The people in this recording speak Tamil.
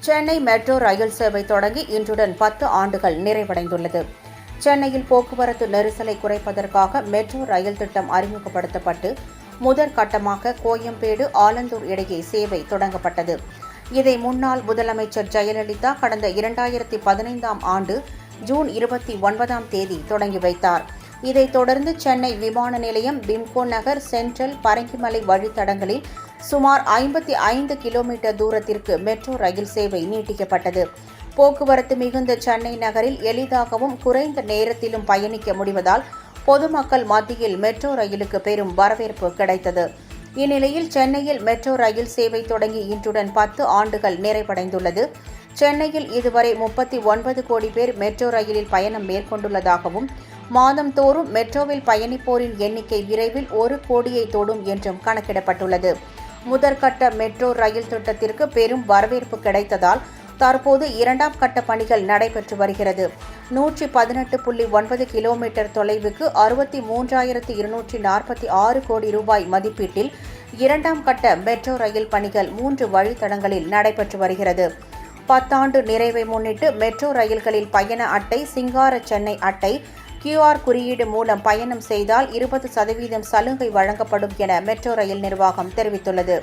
சென்னை மெட்ரோ ரயில் சேவை தொடங்கி இன்றுடன் 10 ஆண்டுகள் நிறைவடைந்துள்ளது. சென்னையில் போக்குவரத்து நெரிசலை குறைப்பதற்காக மெட்ரோ ரயில் திட்டம் அறிமுகப்படுத்தப்பட்டு முதற்கட்டமாக கோயம்பேடு ஆலந்தூர் இடையே சேவை தொடங்கப்பட்டது. இதை முன்னாள் முதலமைச்சர் ஜெயலலிதா கடந்த 2015ஆம் ஆண்டு ஜூன் 29ஆம் தேதி தொடங்கி வைத்தார். இதைத் தொடர்ந்து சென்னை விமான நிலையம், பிம்கோ நகர், சென்ட்ரல், பரங்கிமலை வழித்தடங்களில் சுமார் 55 கிலோமீட்டர் தூரத்திற்கு மெட்ரோ ரயில் சேவை நீட்டிக்கப்பட்டது. போக்குவரத்து மிகுந்த சென்னை நகரில் எளிதாகவும் குறைந்த நேரத்திலும் பயணிக்க முடிவதால் பொதுமக்கள் மத்தியில் மெட்ரோ ரயிலுக்கு பெரும் வரவேற்பு கிடைத்தது. இந்நிலையில் சென்னையில் மெட்ரோ ரயில் சேவை தொடங்கி இன்றுடன் 10 ஆண்டுகள் நிறைவடைந்துள்ளது. சென்னையில் இதுவரை 39 கோடி பேர் மெட்ரோ ரயிலில் பயணம் மேற்கொண்டுள்ளதாகவும், மாதந்தோறும் மெட்ரோவில் பயணிப்போரின் எண்ணிக்கை விரைவில் 1 கோடியை தொடும் என்றும் கணக்கிடப்பட்டுள்ளது. முதற்கட்ட மெட்ரோ ரயில் திட்டத்திற்கு பெரும் வரவேற்பு கிடைத்ததால் தற்போது 2ஆம் கட்ட பணிகள் நடைபெற்று வருகிறது. 118.9 கிலோமீட்டர் தொலைவுக்கு 63,246 கோடி ரூபாய் மதிப்பீட்டில் 2ஆம் கட்ட மெட்ரோ ரயில் பணிகள் 3 வழித்தடங்களில் நடைபெற்று வருகிறது. 10 ஆண்டு நிறைவை முன்னிட்டு மெட்ரோ ரயில்களில் பயண அட்டை, சிங்கார சென்னை அட்டை, QR குறியீடு மூலம் பயணம் செய்தால் 20% சலுகை வழங்கப்படும் என மெட்ரோ ரயில் நிர்வாகம் தெரிவித்துள்ளது.